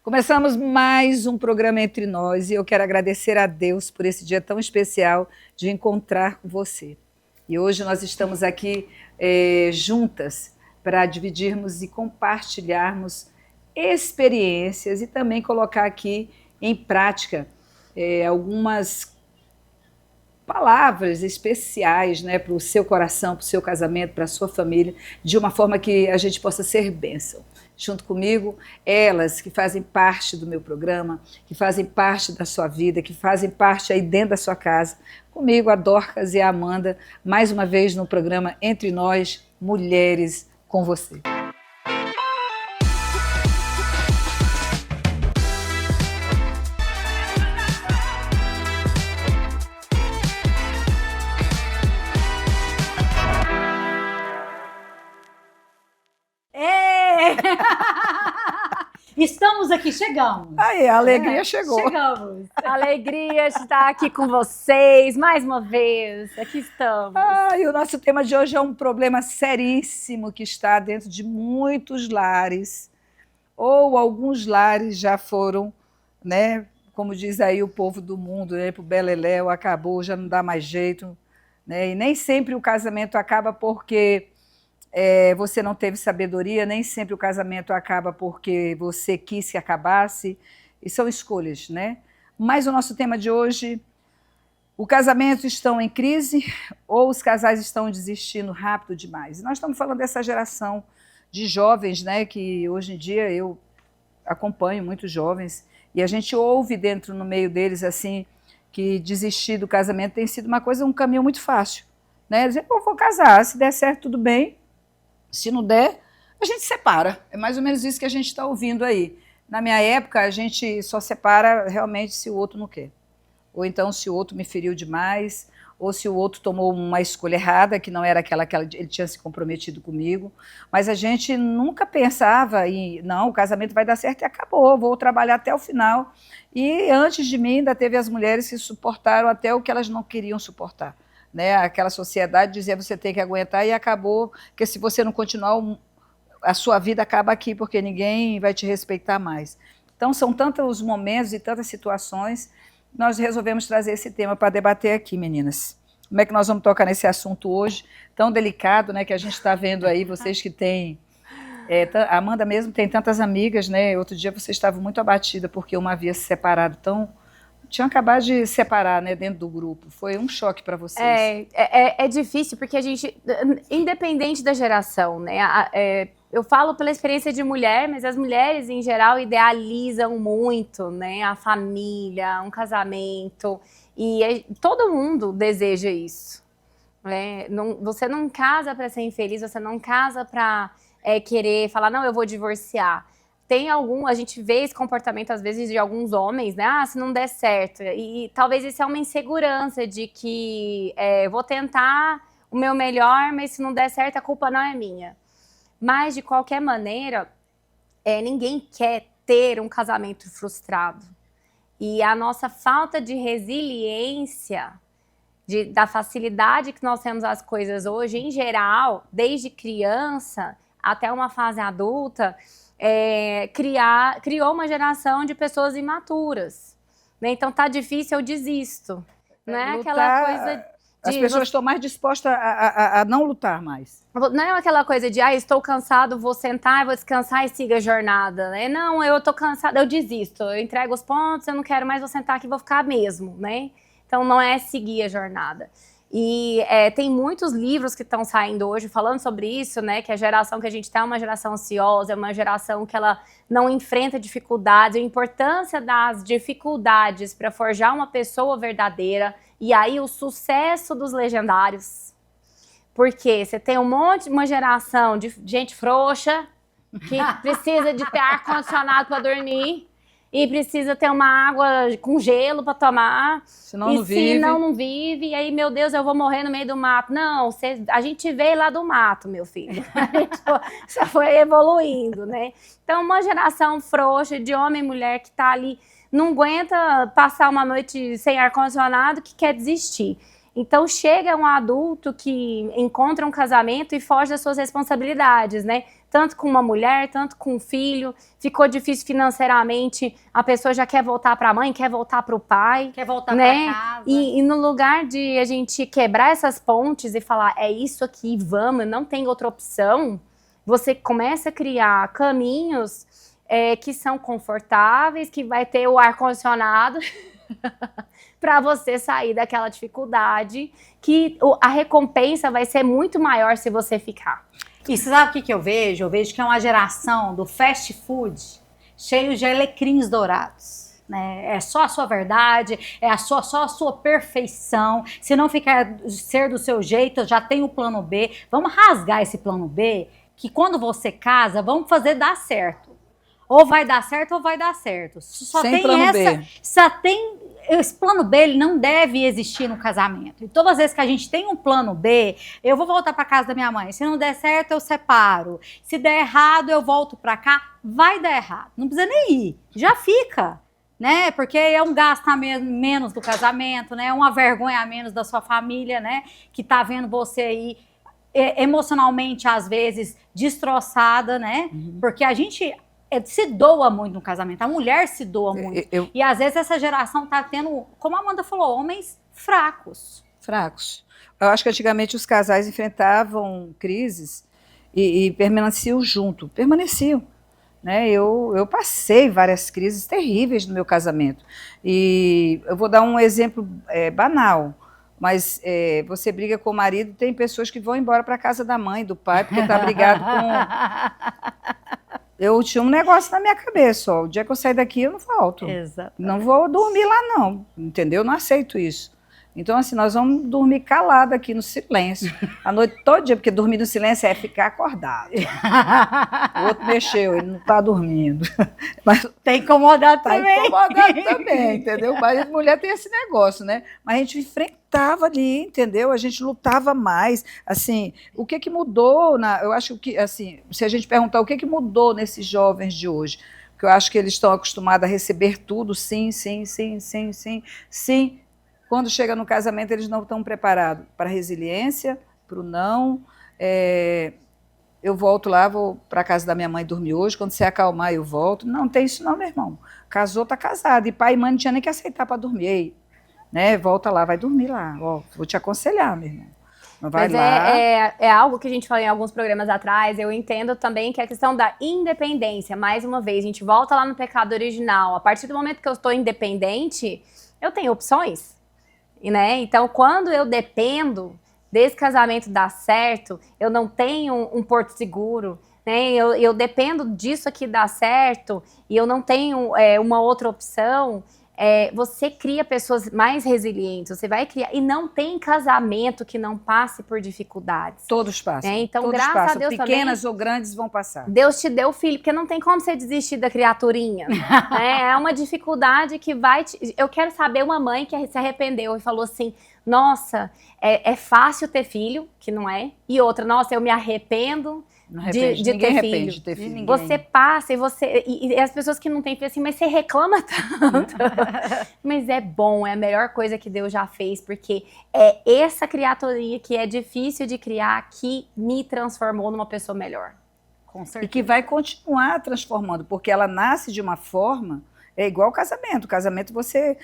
Começamos mais um programa Entre Nós e eu quero agradecer a Deus por esse dia tão especial de encontrar com você. E hoje nós estamos aqui juntas para dividirmos e compartilharmos experiências e também colocar aqui em prática algumas palavras especiais, né, para o seu coração, para o seu casamento, para a sua família, de uma forma que a gente possa ser bênção. Junto comigo, elas que fazem parte do meu programa, que fazem parte da sua vida, que fazem parte aí dentro da sua casa. Comigo, a Dorcas e a Amanda, mais uma vez no programa Entre Nós, Mulheres com Você. Estamos aqui, chegamos. Aí, a alegria chegou. Chegamos. Alegria de estar aqui com vocês, mais uma vez. Aqui estamos. E o nosso tema de hoje é um problema seríssimo que está dentro de muitos lares, ou alguns lares já foram, né, como diz aí o povo do mundo, né, pro beleléu, acabou, já não dá mais jeito, né, e nem sempre o casamento acaba porque você não teve sabedoria, nem sempre o casamento acaba porque você quis que acabasse, e são escolhas, né? Mas o nosso tema de hoje, o casamento estão em crise ou os casais estão desistindo rápido demais? E nós estamos falando dessa geração de jovens, né, que hoje em dia eu acompanho muitos jovens, e a gente ouve dentro, no meio deles, assim, que desistir do casamento tem sido uma coisa, um caminho muito fácil, né? Dizer, pô, vou casar, se der certo, tudo bem. Se não der, a gente separa. É mais ou menos isso que a gente está ouvindo aí. Na minha época, a gente só separa realmente se o outro não quer. Ou então se o outro me feriu demais, ou se o outro tomou uma escolha errada, que não era aquela que ele tinha se comprometido comigo. Mas a gente nunca pensava em, não, o casamento vai dar certo e acabou, vou trabalhar até o final. E antes de mim ainda teve as mulheres que suportaram até o que elas não queriam suportar. Né, aquela sociedade dizia você tem que aguentar e acabou, que se você não continuar, a sua vida acaba aqui, porque ninguém vai te respeitar mais. Então são tantos momentos e tantas situações, nós resolvemos trazer esse tema para debater aqui, meninas. Como é que nós vamos tocar nesse assunto hoje, tão delicado, né, que a gente está vendo aí, vocês que têm... a Amanda mesmo tem tantas amigas, né, outro dia você estava muito abatida porque uma havia se separado tinha acabado de separar, né, dentro do grupo. Foi um choque para vocês. É difícil, porque a gente, independente da geração, né, eu falo pela experiência de mulher, mas as mulheres, em geral, idealizam muito, né, a família, um casamento, e todo mundo deseja isso. Né? Você não casa para ser infeliz, você não casa para querer falar, não, eu vou divorciar. A gente vê esse comportamento, às vezes, de alguns homens, né? Se não der certo. E talvez isso é uma insegurança de que vou tentar o meu melhor, mas se não der certo, a culpa não é minha. Mas, de qualquer maneira, ninguém quer ter um casamento frustrado. E a nossa falta de resiliência, da facilidade que nós temos as coisas hoje, em geral, desde criança até uma fase adulta, criou uma geração de pessoas imaturas, né? Então tá difícil, eu desisto, né? Aquela coisa as pessoas estão mais dispostas a não lutar mais. Não é aquela coisa de estou cansado, vou sentar, vou descansar e siga a jornada, né? Não, eu tô cansada, eu desisto, eu entrego os pontos, eu não quero mais, vou sentar aqui, vou ficar mesmo, né? Então não é seguir a jornada. E tem muitos livros que estão saindo hoje falando sobre isso, né? Que a geração que a gente está é uma geração ansiosa, é uma geração que ela não enfrenta dificuldades, a importância das dificuldades para forjar uma pessoa verdadeira, e aí o sucesso dos legendários. Porque você tem uma geração de gente frouxa, que precisa de ter ar-condicionado para dormir, e precisa ter uma água com gelo para tomar. Senão não vive. Senão não vive. E aí, meu Deus, eu vou morrer no meio do mato. Não, a gente veio lá do mato, meu filho. A gente só foi evoluindo, né? Então, uma geração frouxa de homem e mulher que está ali, não aguenta passar uma noite sem ar-condicionado, que quer desistir. Então chega um adulto que encontra um casamento e foge das suas responsabilidades, né? Tanto com uma mulher, tanto com um filho, ficou difícil financeiramente, a pessoa já quer voltar para a mãe, quer voltar para o pai. Quer voltar né? para casa. E no lugar de a gente quebrar essas pontes e falar, é isso aqui, vamos, não tem outra opção, você começa a criar caminhos que são confortáveis, que vai ter o ar-condicionado para você sair daquela dificuldade, que a recompensa vai ser muito maior se você ficar. E você sabe o que eu vejo? Eu vejo que é uma geração do fast food cheio de alecrins dourados. Né? É só a sua verdade, só a sua perfeição. Se não ficar ser do seu jeito, já tem o plano B. Vamos rasgar esse plano B, que quando você casa, vamos fazer dar certo. Ou vai dar certo ou vai dar certo. Só Sem tem plano B. Só tem esse plano B, ele não deve existir no casamento. E todas as vezes que a gente tem um plano B, eu vou voltar para casa da minha mãe. Se não der certo, eu separo. Se der errado, eu volto para cá. Vai dar errado. Não precisa nem ir. Já fica, né? Porque é um gasto a menos do casamento, né? É uma vergonha a menos da sua família, né? Que tá vendo você aí emocionalmente, às vezes, destroçada, né? Porque a gente se doa muito no casamento, a mulher se doa muito. E às vezes essa geração tá tendo, como a Amanda falou, homens fracos. Fracos. Eu acho que antigamente os casais enfrentavam crises e permaneciam junto. Permaneciam. Né? Eu passei várias crises terríveis no meu casamento. E eu vou dar um exemplo banal. Mas você briga com o marido, tem pessoas que vão embora para casa da mãe, do pai, porque tá brigado com... Eu tinha um negócio na minha cabeça, ó. O dia que eu sair daqui, eu não volto. Exato. Não vou dormir lá, não. Entendeu? Não aceito isso. Então, assim, nós vamos dormir calado aqui no silêncio. A noite todo dia, porque dormir no silêncio é ficar acordado. O outro mexeu, ele não está dormindo. Mas tem incomodado tá também. Incomodado também, entendeu? Mas a mulher tem esse negócio, né? Mas a gente enfrentava ali, entendeu? A gente lutava mais. Assim, o que mudou? Eu acho que, assim, se a gente perguntar o que mudou nesses jovens de hoje, porque eu acho que eles estão acostumados a receber tudo, sim, sim, sim, sim, sim, sim. Quando chega no casamento, eles não estão preparados para a resiliência, para o não. Eu volto lá, vou para a casa da minha mãe dormir hoje, quando você acalmar eu volto. Não tem isso não, meu irmão. Casou, está casado. E pai e mãe não tinha nem que aceitar para dormir. Ei, né? Volta lá, vai dormir lá. Ó, vou te aconselhar, meu irmão. Não vai Mas lá. É algo que a gente falou em alguns programas atrás. Eu entendo também que é a questão da independência. Mais uma vez, a gente volta lá no pecado original. A partir do momento que eu estou independente, eu tenho opções. Né? Então, quando eu dependo desse casamento dar certo, eu não tenho um porto seguro, né? Eu dependo disso aqui dar certo e eu não tenho uma outra opção. Você cria pessoas mais resilientes, você vai criar. E não tem casamento que não passe por dificuldades. Todos passam. Então, todos graças passam. a Deus pequenas também, ou grandes vão passar. Deus te deu filho, porque não tem como você desistir da criaturinha. Né? É uma dificuldade que vai... Eu quero saber uma mãe que se arrependeu e falou assim, nossa, é fácil ter filho, que não é. E outra, nossa, eu me arrependo de ter filho. De ter filho. Ninguém. Você passa e as pessoas que não têm filho assim, mas você reclama tanto. Mas é bom, é a melhor coisa que Deus já fez, porque é essa criaturinha que é difícil de criar que me transformou numa pessoa melhor. Com certeza. E que vai continuar transformando, porque ela nasce de uma forma... É igual o casamento. O casamento você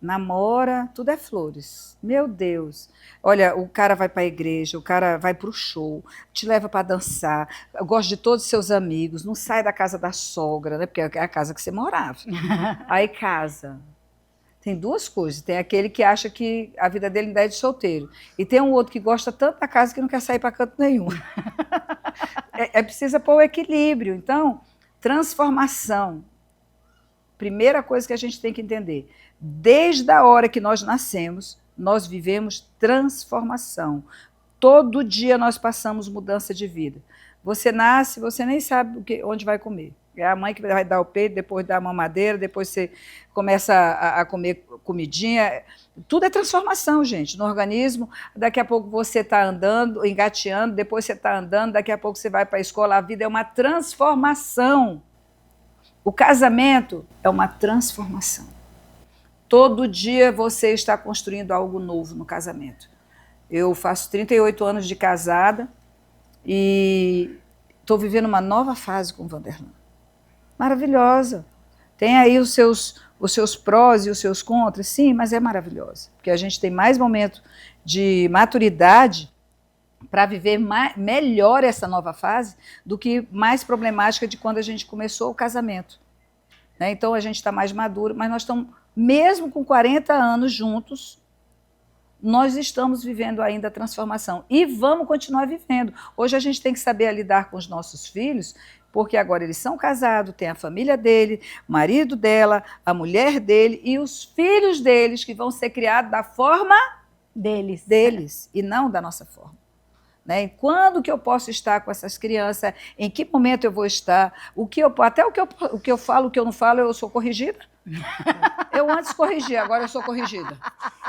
namora, tudo é flores. Meu Deus. Olha, o cara vai para a igreja, o cara vai para o show, te leva para dançar, gosta de todos os seus amigos, não sai da casa da sogra, né? Porque é a casa que você morava. Aí casa. Tem duas coisas. Tem aquele que acha que a vida dele ainda é de solteiro. E tem um outro que gosta tanto da casa que não quer sair para canto nenhum. Precisa pôr o equilíbrio. Então, transformação. Primeira coisa que a gente tem que entender, desde a hora que nós nascemos, nós vivemos transformação. Todo dia nós passamos mudança de vida. Você nasce, você nem sabe onde vai comer. É a mãe que vai dar o peito, depois dá a mamadeira, depois você começa a comer comidinha. Tudo é transformação, gente, no organismo. Daqui a pouco você está andando, engateando, depois você está andando, daqui a pouco você vai para a escola. A vida é uma transformação. O casamento é uma transformação. Todo dia você está construindo algo novo no casamento. Eu faço 38 anos de casada e estou vivendo uma nova fase com o Vanderlan. Maravilhosa. Tem aí os seus prós e os seus contras, sim, mas é maravilhosa. Porque a gente tem mais momento de maturidade para viver melhor essa nova fase do que mais problemática de quando a gente começou o casamento. Né? Então a gente está mais maduro, mas nós estamos, mesmo com 40 anos juntos, nós estamos vivendo ainda a transformação e vamos continuar vivendo. Hoje a gente tem que saber lidar com os nossos filhos, porque agora eles são casados, tem a família dele, o marido dela, a mulher dele e os filhos deles que vão ser criados da forma deles e não da nossa forma. Né? Quando que eu posso estar com essas crianças? Em que momento eu vou estar? Até o que eu falo, o que eu não falo, eu sou corrigida. Eu antes corrigia, agora eu sou corrigida.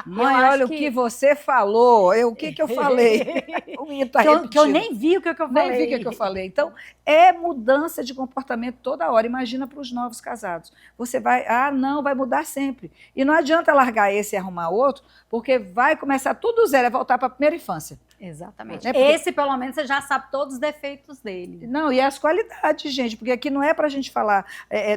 Mãe, olha o que você falou. O que eu falei? Que eu nem vi o que eu falei. Nem vi o que eu falei. Então, é mudança de comportamento toda hora. Imagina para os novos casados. Você vai, não, vai mudar sempre. E não adianta largar esse e arrumar outro, porque vai começar tudo zero, é voltar para a primeira infância. Exatamente. Né? Porque esse, pelo menos, você já sabe todos os defeitos dele. Não, e as qualidades, gente, porque aqui não é para a gente falar,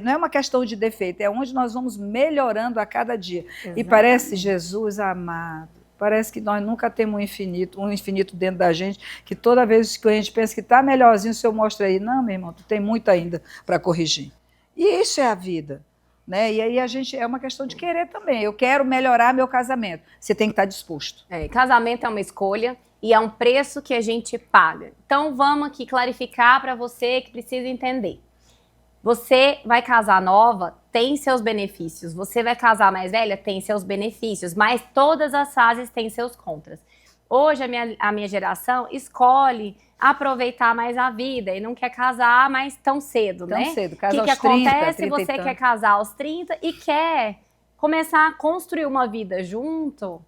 não é uma questão de defeito, é onde nós vamos melhorando a cada dia. Exatamente. E parece, Jesus amado, parece que nós nunca temos um infinito dentro da gente, que toda vez que a gente pensa que está melhorzinho, o Senhor mostra aí, não, meu irmão, tu tem muito ainda para corrigir. E isso é a vida. Né? E aí é uma questão de querer também. Eu quero melhorar meu casamento. Você tem que estar disposto. Casamento é uma escolha e é um preço que a gente paga. Então vamos aqui clarificar para você que precisa entender. Você vai casar nova, tem seus benefícios. Você vai casar mais velha, tem seus benefícios. Mas todas as fases têm seus contras. Hoje a minha geração escolhe aproveitar mais a vida e não quer casar mais tão cedo, né? Tão cedo, casa aos 30, 30 O que acontece? Você quer casar aos 30 e quer começar a construir uma vida junto,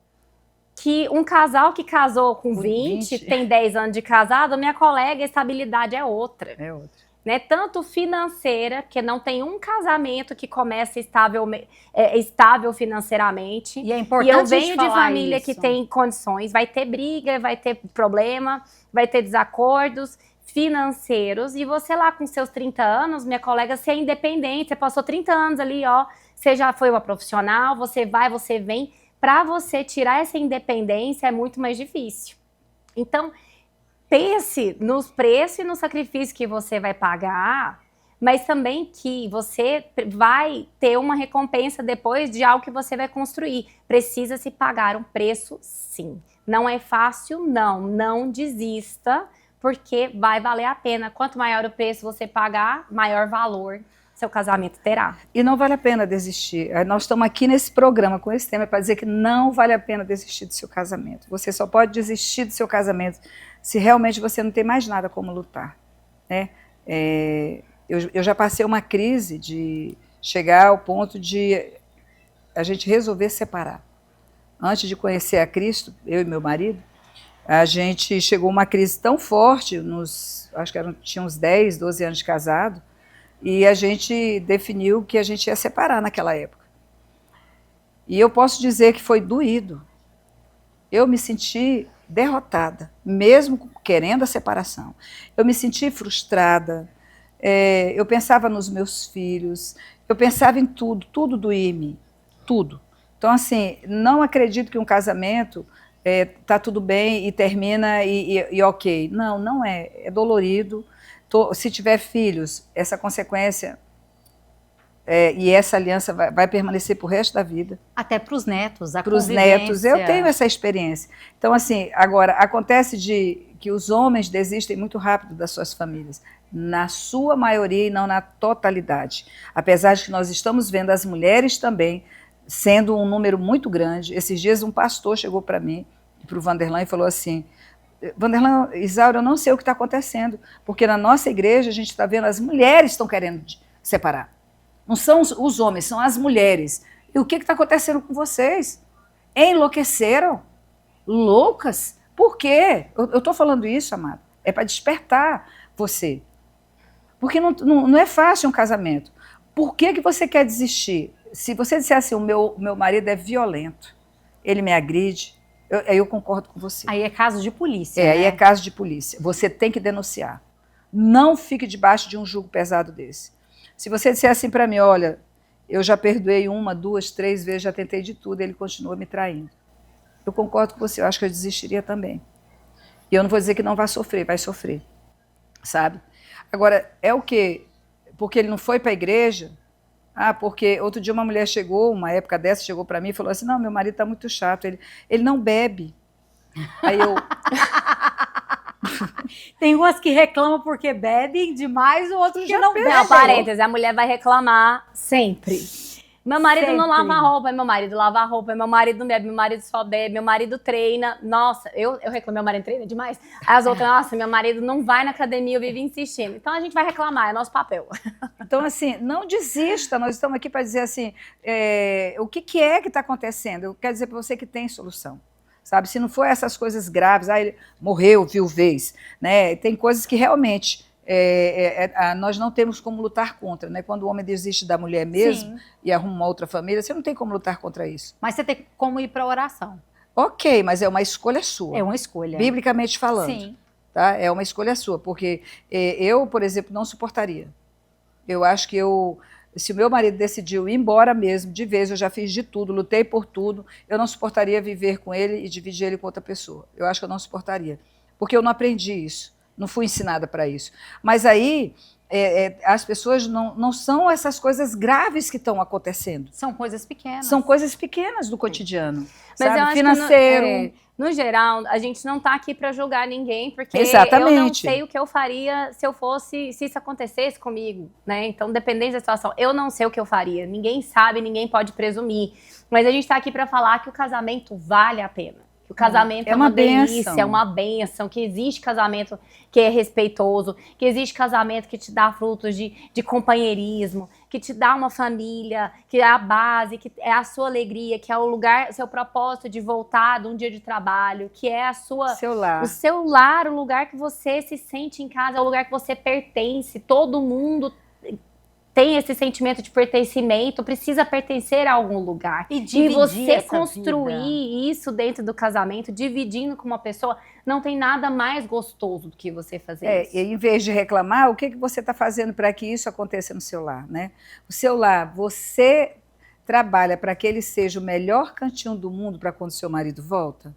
que um casal que casou com 20 tem 10 anos de casado, minha colega, a estabilidade é outra. É outra. Né? Tanto financeira, que não tem um casamento que comece estável financeiramente. E é importante E eu venho de família isso. que tem condições, vai ter briga, vai ter problema, vai ter desacordos financeiros. E você lá com seus 30 anos, minha colega, você é independente, você passou 30 anos ali, ó, você já foi uma profissional, você vai, você vem. Para você tirar essa independência é muito mais difícil. Então, pense nos preços e no sacrifício que você vai pagar, mas também que você vai ter uma recompensa depois de algo que você vai construir. Precisa se pagar um preço, sim. Não é fácil, não. Não desista, porque vai valer a pena. Quanto maior o preço você pagar, maior valor seu casamento terá. E não vale a pena desistir. Nós estamos aqui nesse programa com esse tema para dizer que não vale a pena desistir do seu casamento. Você só pode desistir do seu casamento se realmente você não tem mais nada como lutar. Né? Eu já passei uma crise de chegar ao ponto de a gente resolver separar. Antes de conhecer a Cristo, eu e meu marido, a gente chegou a uma crise tão forte, acho que tinha uns 10, 12 anos de casado, e a gente definiu que a gente ia separar naquela época. E eu posso dizer que foi doído. Eu me senti derrotada, mesmo querendo a separação. Eu me senti frustrada, eu pensava nos meus filhos, eu pensava em tudo doía em mim, tudo. Então, assim, não acredito que um casamento tá tudo bem e termina e ok. Não, não é. É dolorido. Se tiver filhos, essa consequência e essa aliança vai permanecer para o resto da vida. Até para os netos, para os netos. Eu tenho essa experiência. Então, assim, agora, acontece que os homens desistem muito rápido das suas famílias, na sua maioria e não na totalidade. Apesar de que nós estamos vendo as mulheres também sendo um número muito grande. Esses dias um pastor chegou para mim, para o Vanderlan, e falou assim: Vanderlan, Isaura, eu não sei o que está acontecendo, porque na nossa igreja a gente está vendo as mulheres estão querendo separar. Não são os homens, são as mulheres. E o que está acontecendo com vocês? Enlouqueceram? Loucas? Por quê? Eu estou falando isso, amado. É para despertar você. Porque não é fácil um casamento. Por que você quer desistir? Se você disser assim, o meu marido é violento, ele me agride, eu concordo com você. Aí é caso de polícia. Aí é caso de polícia. Você tem que denunciar. Não fique debaixo de um jugo pesado desse. Se você disser assim para mim, olha, eu já perdoei 1, 2, 3 vezes, já tentei de tudo, ele continua me traindo. Eu concordo com você, eu acho que eu desistiria também. E eu não vou dizer que não vai sofrer, sabe? Agora, é o quê? Porque ele não foi para a igreja? Porque outro dia uma mulher chegou, uma época dessa, chegou para mim e falou assim, não, meu marido está muito chato, ele não bebe. Aí eu... Tem umas que reclamam porque bebem demais, o outro que não bebe. Não, parênteses, a mulher vai reclamar sempre. Meu marido não lava roupa, meu marido lava roupa, meu marido não bebe, meu marido só bebe, meu marido treina. Nossa, eu reclamo, meu marido treina demais. Aí as outras, nossa, meu marido não vai na academia, eu vivo insistindo. Então a gente vai reclamar, é nosso papel. Então, assim, não desista, nós estamos aqui para dizer assim, o que é que está acontecendo? Eu quero dizer para você que tem solução. Sabe, se não for essas coisas graves, ele morreu, viuvez, né? Tem coisas que realmente nós não temos como lutar contra, né? Quando o homem desiste da mulher mesmo e arruma uma outra família, você não tem como lutar contra isso. Mas você tem como ir para a oração. Ok, mas é uma escolha sua. É uma escolha. Biblicamente falando. Sim. Tá? É uma escolha sua, porque eu, por exemplo, não suportaria. Eu acho que se o meu marido decidiu ir embora mesmo, de vez, eu já fiz de tudo, lutei por tudo, eu não suportaria viver com ele e dividir ele com outra pessoa. Eu acho que eu não suportaria, porque eu não aprendi isso, não fui ensinada para isso. Mas aí, as pessoas não são essas coisas graves que estão acontecendo. São coisas pequenas. São coisas pequenas do cotidiano, Mas sabe? eu acho Financeiro. Que no geral, a gente não está aqui para julgar ninguém, porque Exatamente. eu não sei o que eu faria se isso acontecesse comigo, né? Então, dependendo da situação, eu não sei o que eu faria. Ninguém sabe, ninguém pode presumir. Mas a gente está aqui para falar que o casamento vale a pena. Que o casamento é uma delícia, é uma bênção, que existe casamento que é respeitoso, que existe casamento que te dá frutos de companheirismo, que te dá uma família, que é a base, que é a sua alegria, que é o lugar, seu propósito de voltar de um dia de trabalho, que é Seu lar. o seu lar, o lugar que você se sente em casa, é o lugar que você pertence, todo mundo tem esse sentimento de pertencimento, precisa pertencer a algum lugar. E você construir isso dentro do casamento, dividindo com uma pessoa, não tem nada mais gostoso do que você fazer isso. E em vez de reclamar, o que você está fazendo para que isso aconteça no seu lar, né? O seu lar, você trabalha para que ele seja o melhor cantinho do mundo para quando seu marido volta?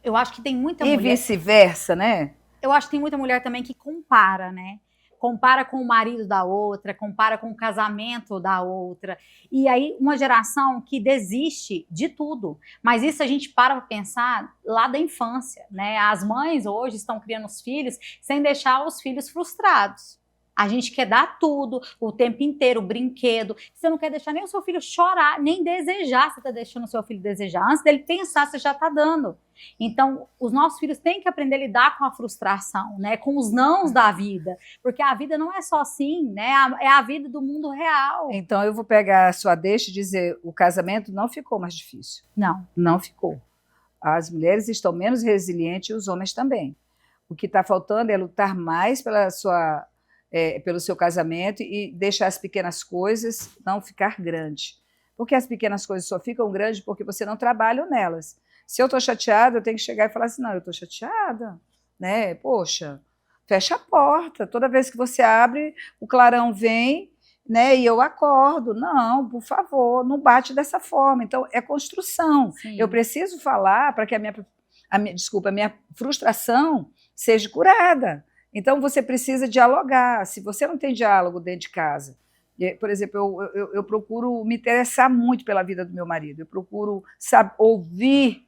Eu acho que tem muita mulher... E vice-versa, né? Eu acho que tem muita mulher também que compara, né? Compara com o marido da outra, compara com o casamento da outra. E aí, uma geração que desiste de tudo. Mas isso a gente para pensar lá da infância, né? As mães hoje estão criando os filhos sem deixar os filhos frustrados. A gente quer dar tudo, o tempo inteiro, brinquedo. Você não quer deixar nem o seu filho chorar, nem desejar. Você está deixando o seu filho desejar. Antes dele pensar, você já está dando. Então, os nossos filhos têm que aprender a lidar com a frustração, né? Com os nãos da vida. Porque a vida não é só assim, né? É a vida do mundo real. Então, eu vou pegar a sua deixa e dizer, o casamento não ficou mais difícil. Não. Não ficou. As mulheres estão menos resilientes e os homens também. O que está faltando é lutar mais pelo seu casamento e deixar as pequenas coisas não ficar grande. Porque as pequenas coisas só ficam grandes porque você não trabalha nelas. Se eu estou chateada, eu tenho que chegar e falar assim, não, eu estou chateada, né? Poxa, fecha a porta. Toda vez que você abre, o clarão vem, né? E eu acordo. Não, por favor, não bate dessa forma. Então, é construção. Sim. Eu preciso falar para que a minha frustração seja curada. Então, você precisa dialogar. Se você não tem diálogo dentro de casa, por exemplo, eu procuro me interessar muito pela vida do meu marido, eu procuro ouvir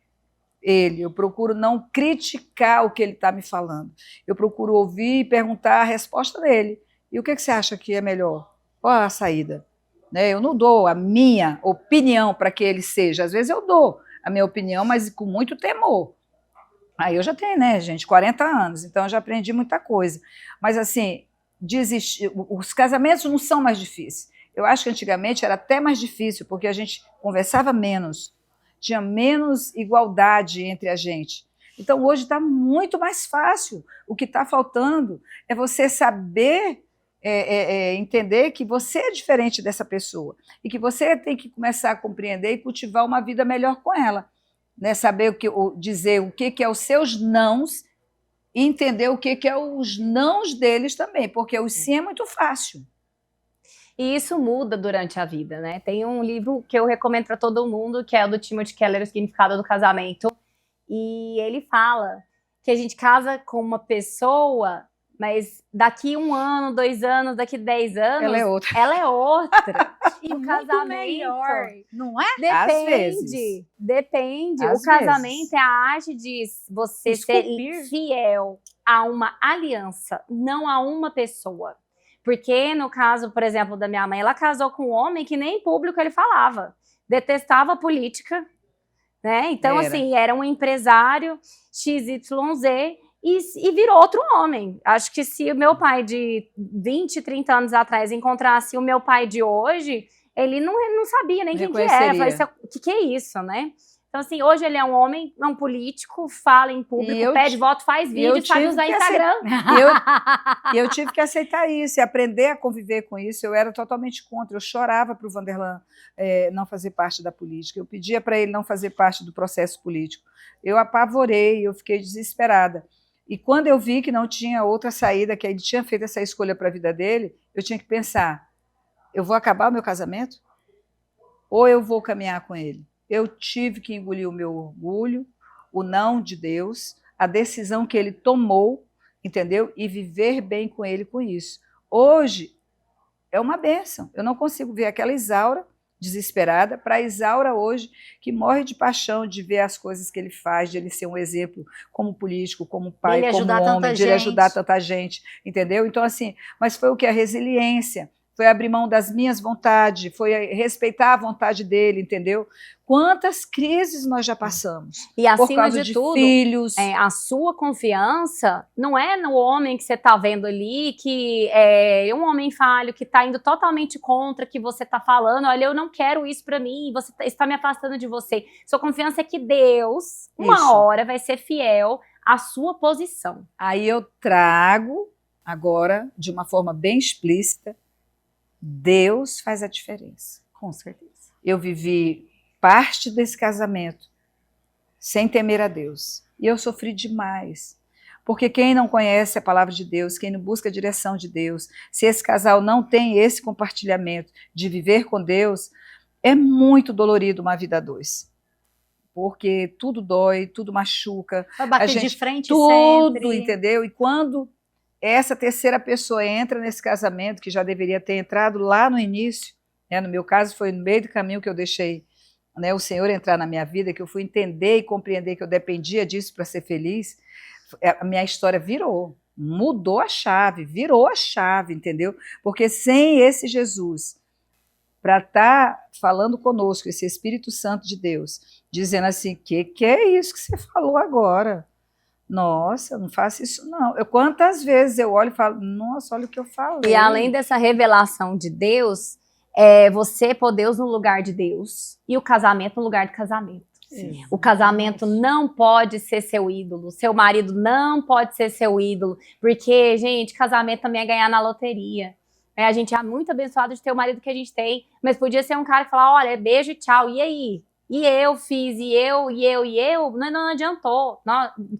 ele, eu procuro não criticar o que ele está me falando, eu procuro ouvir e perguntar a resposta dele. E o que você acha que é melhor? Qual a saída? Né? Eu não dou a minha opinião para que ele seja. Às vezes eu dou a minha opinião, mas com muito temor. Aí eu já tenho, né, gente, 40 anos, então eu já aprendi muita coisa. Mas, assim, os casamentos não são mais difíceis. Eu acho que antigamente era até mais difícil, porque a gente conversava menos, tinha menos igualdade entre a gente. Então, hoje está muito mais fácil. O que está faltando é você saber entender que você é diferente dessa pessoa e que você tem que começar a compreender e cultivar uma vida melhor com ela, né? Saber dizer o que é os seus nãos e entender o que é os nãos deles também, porque o sim é muito fácil. E isso muda durante a vida, né? Tem um livro que eu recomendo para todo mundo, que é o do Timothy Keller, O Significado do Casamento. E ele fala que a gente casa com uma pessoa, mas daqui 1 ano, 2 anos, daqui 10 anos... Ela é outra. Ela é outra. E o muito casamento, melhor, não é? Às depende. vezes. Depende. Às O casamento vezes. é a arte de você Esculpir. ser fiel a uma aliança, não a uma pessoa. Porque, no caso, por exemplo, da minha mãe, ela casou com um homem que nem em público ele falava. Detestava a política, né? Então, assim, era um empresário XYZ e virou outro homem. Acho que se o meu pai de 20, 30 anos atrás encontrasse o meu pai de hoje, ele não sabia nem quem que era. O que é isso, né? Então, assim, hoje ele é um homem, um político, fala em público, pede voto, faz vídeo, sabe usar Instagram. Eu tive que aceitar isso e aprender a conviver com isso. Eu era totalmente contra. Eu chorava para o Vanderlan não fazer parte da política. Eu pedia para ele não fazer parte do processo político. Eu apavorei, eu fiquei desesperada. E quando eu vi que não tinha outra saída, que ele tinha feito essa escolha para a vida dele, eu tinha que pensar, eu vou acabar o meu casamento? Ou eu vou caminhar com ele? Eu tive que engolir o meu orgulho, o não de Deus, a decisão que ele tomou, entendeu? E viver bem com ele com isso. Hoje é uma bênção. Eu não consigo ver aquela Isaura desesperada para a Isaura hoje, que morre de paixão de ver as coisas que ele faz, de ele ser um exemplo como político, como pai, como homem, de ele ajudar tanta gente, entendeu? Então, assim, mas foi o que? A resiliência. Foi abrir mão das minhas vontades, foi respeitar a vontade dele, entendeu? Quantas crises nós já passamos. E acima por causa de tudo, filhos. A sua confiança não é no homem que você está vendo ali, que é um homem falho, que está indo totalmente contra o que você está falando. Olha, eu não quero isso para mim, você está me afastando de você. Sua confiança é que Deus, uma hora, vai ser fiel à sua posição. Aí eu trago, agora, de uma forma bem explícita, Deus faz a diferença. Com certeza. Eu vivi parte desse casamento sem temer a Deus. E eu sofri demais. Porque quem não conhece a palavra de Deus, quem não busca a direção de Deus, se esse casal não tem esse compartilhamento de viver com Deus, é muito dolorido uma vida a dois. Porque tudo dói, tudo machuca. Vai bater de frente tudo, sempre. Entendeu? E quando essa terceira pessoa entra nesse casamento, que já deveria ter entrado lá no início, né? No meu caso foi no meio do caminho que eu deixei, né, o Senhor entrar na minha vida, que eu fui entender e compreender que eu dependia disso para ser feliz, a minha história mudou a chave, virou a chave, entendeu? Porque sem esse Jesus, para estar falando conosco, esse Espírito Santo de Deus, dizendo assim, que é isso que você falou agora? Nossa, não faço isso não. Quantas vezes eu olho e falo, nossa, olha o que eu falei. E além dessa revelação de Deus, você pôr Deus no lugar de Deus e o casamento no lugar do casamento. Sim. O casamento não pode ser seu ídolo, seu marido não pode ser seu ídolo, porque, gente, casamento também é ganhar na loteria. A gente é muito abençoado de ter o marido que a gente tem, mas podia ser um cara que fala, olha, beijo e tchau, e aí? E eu fiz, e eu, não adiantou.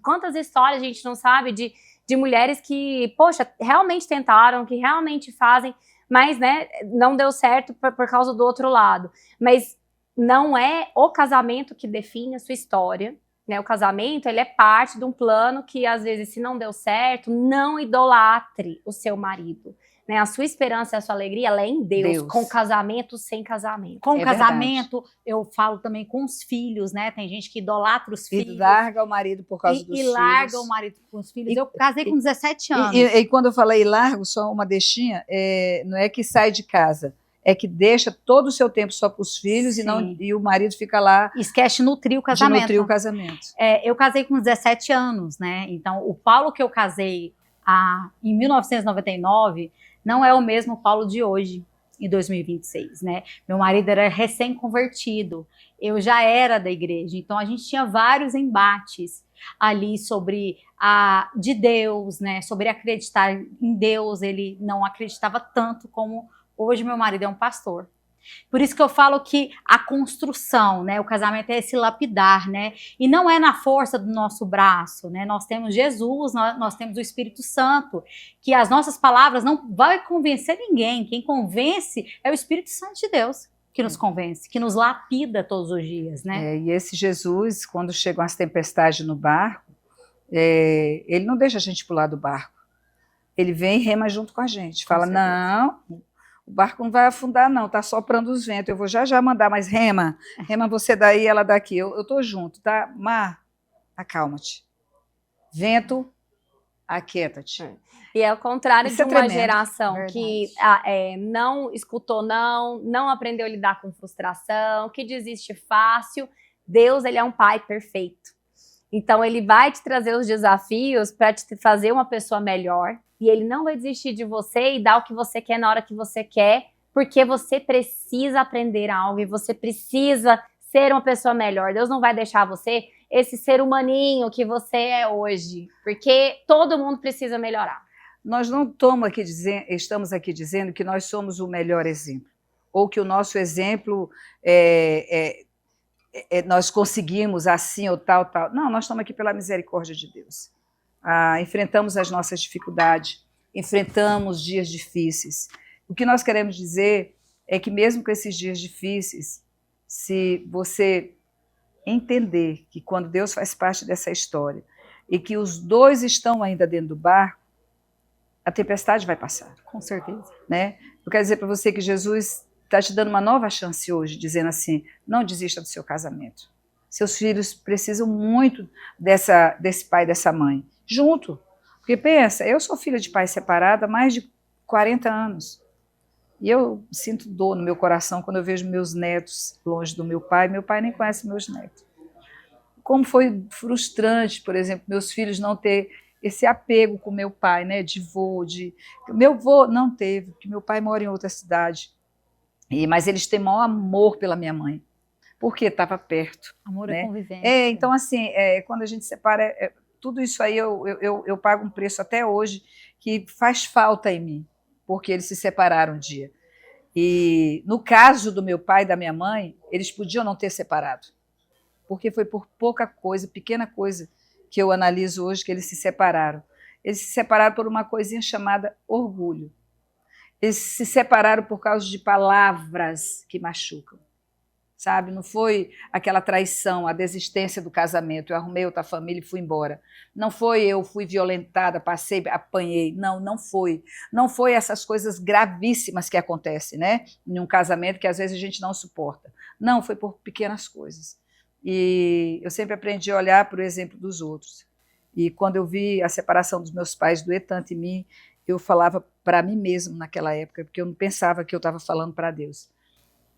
Quantas histórias a gente não sabe de mulheres que, poxa, realmente tentaram, que realmente fazem, mas, né, não deu certo por causa do outro lado. Mas não é o casamento que define a sua história, né? O casamento, ele é parte de um plano que, às vezes, se não deu certo, não idolatre o seu marido. Né? A sua esperança e a sua alegria, ela é em Deus. Com casamento, sem casamento. Com casamento, verdade. Eu falo também com os filhos, né? Tem gente que idolatra os filhos. E larga o marido por causa dos filhos. E larga o marido com os filhos. Eu casei com 17 anos. E quando eu falei largo, só uma deixinha, não é que sai de casa, é que deixa todo o seu tempo só para os filhos e o marido fica lá. Esquece de nutrir o casamento. De nutrir o casamento. Eu casei com 17 anos, né? Então, o Paulo que eu casei em 1999 não é o mesmo Paulo de hoje, em 2026, né? Meu marido era recém-convertido, eu já era da igreja, então a gente tinha vários embates ali sobre de Deus, né? Sobre acreditar em Deus. Ele não acreditava tanto como hoje meu marido é um pastor. Por isso que eu falo que a construção, né, o casamento é esse lapidar, né, e não é na força do nosso braço, né, nós temos Jesus, nós temos o Espírito Santo, que as nossas palavras não vai convencer ninguém, quem convence é o Espírito Santo de Deus, que nos convence, que nos lapida todos os dias, né. E esse Jesus, quando chegam as tempestades no barco, ele não deixa a gente pular do barco, ele vem e rema junto com a gente, fala, não, o barco não vai afundar não, tá soprando os ventos, eu vou já mandar, mas rema você daí, ela daqui, eu tô junto, tá? Mar, acalma-te. Vento, aquieta-te. E é o contrário Isso de é uma tremendo. geração Verdade. que não escutou não aprendeu a lidar com frustração, que desiste fácil. Deus, ele é um pai perfeito. Então, ele vai te trazer os desafios para te fazer uma pessoa melhor. E ele não vai desistir de você e dar o que você quer na hora que você quer, porque você precisa aprender algo e você precisa ser uma pessoa melhor. Deus não vai deixar você esse ser humaninho que você é hoje, porque todo mundo precisa melhorar. Nós não estamos aqui dizendo que nós somos o melhor exemplo, ou que o nosso exemplo nós conseguimos assim ou tal. Não, nós estamos aqui pela misericórdia de Deus. Enfrentamos as nossas dificuldades, enfrentamos dias difíceis. O que nós queremos dizer é que mesmo com esses dias difíceis, se você entender que quando Deus faz parte dessa história e que os dois estão ainda dentro do barco, a tempestade vai passar. Com certeza. Né? Eu quero dizer para você que Jesus está te dando uma nova chance hoje, dizendo assim, não desista do seu casamento. Seus filhos precisam muito desse pai e dessa mãe. Junto. Porque pensa, eu sou filha de pai separado há mais de 40 anos. E eu sinto dor no meu coração quando eu vejo meus netos longe do meu pai nem conhece meus netos. Como foi frustrante, por exemplo, meus filhos não ter esse apego com meu pai, né, de vô, meu vô não teve, porque meu pai mora em outra cidade. Mas eles têm maior amor pela minha mãe, porque estava perto. Amor né? e convivência. Então, assim, quando a gente separa, tudo isso aí eu pago um preço até hoje que faz falta em mim, porque eles se separaram um dia. E no caso do meu pai e da minha mãe, eles podiam não ter separado, porque foi por pouca coisa, pequena coisa, que eu analiso hoje que eles se separaram. Eles se separaram por uma coisinha chamada orgulho. Eles se separaram por causa de palavras que machucam. Sabe? Não foi aquela traição, a desistência do casamento, eu arrumei outra família e fui embora. Não foi eu fui violentada, passei, apanhei. Não foi. Não foi essas coisas gravíssimas que acontecem, né? Em um casamento que às vezes a gente não suporta. Não, foi por pequenas coisas. E eu sempre aprendi a olhar para o exemplo dos outros. E quando eu vi a separação dos meus pais, doer tanto em mim, eu falava para mim mesmo naquela época, porque eu não pensava que eu estava falando para Deus.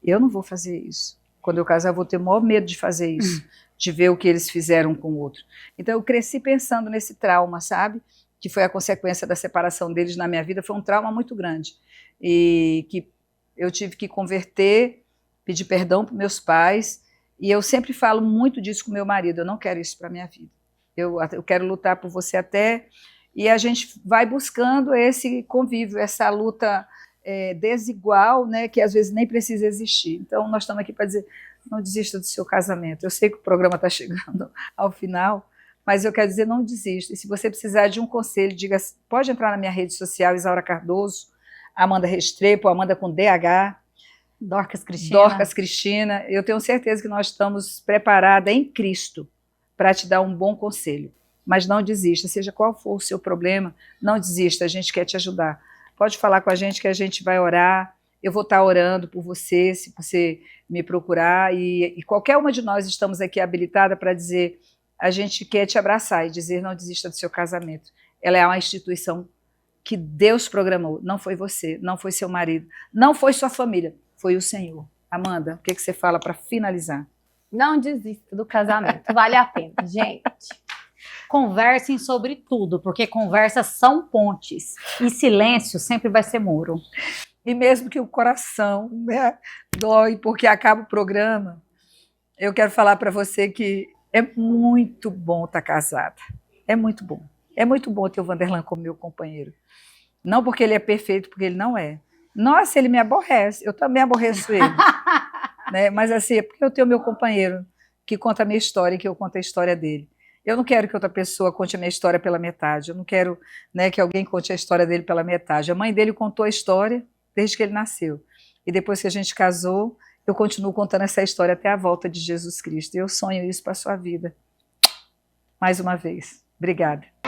Eu não vou fazer isso. Quando eu casar, eu vou ter o maior medo de fazer isso, de ver o que eles fizeram com o outro. Então, eu cresci pensando nesse trauma, sabe? Que foi a consequência da separação deles na minha vida. Foi um trauma muito grande. E que eu tive que converter, pedir perdão para meus pais. E eu sempre falo muito disso com meu marido. Eu não quero isso para a minha vida. Eu quero lutar por você até... E a gente vai buscando esse convívio, essa luta... desigual, né, que às vezes nem precisa existir. Então, nós estamos aqui para dizer, não desista do seu casamento. Eu sei que o programa está chegando ao final, mas eu quero dizer, não desista. E se você precisar de um conselho, diga, pode entrar na minha rede social, Isaura Cardoso, Amanda Restrepo, Amanda com DH, Dorcas Cristina. Eu tenho certeza que nós estamos preparadas em Cristo para te dar um bom conselho. Mas não desista, seja qual for o seu problema, não desista, a gente quer te ajudar. Pode falar com a gente vai orar, eu vou estar orando por você, se você me procurar, e qualquer uma de nós estamos aqui habilitada para dizer, a gente quer te abraçar e dizer, não desista do seu casamento. Ela é uma instituição que Deus programou, não foi você, não foi seu marido, não foi sua família, foi o Senhor. Amanda, o que você fala para finalizar? Não desista do casamento, vale a pena, gente. Conversem sobre tudo, porque conversas são pontes e silêncio sempre vai ser muro. E mesmo que o coração, né, dói porque acaba o programa, eu quero falar para você que é muito bom estar casada. É muito bom. É muito bom ter o Vanderlan como meu companheiro. Não porque ele é perfeito, porque ele não é. Nossa, ele me aborrece. Eu também aborreço ele. Né? Mas assim, é porque eu tenho meu companheiro que conta a minha história e que eu conto a história dele. Eu não quero que outra pessoa conte a minha história pela metade. Eu não quero, né, que alguém conte a história dele pela metade. A mãe dele contou a história desde que ele nasceu. E depois que a gente casou, eu continuo contando essa história até a volta de Jesus Cristo. E eu sonho isso para a sua vida. Mais uma vez. Obrigada.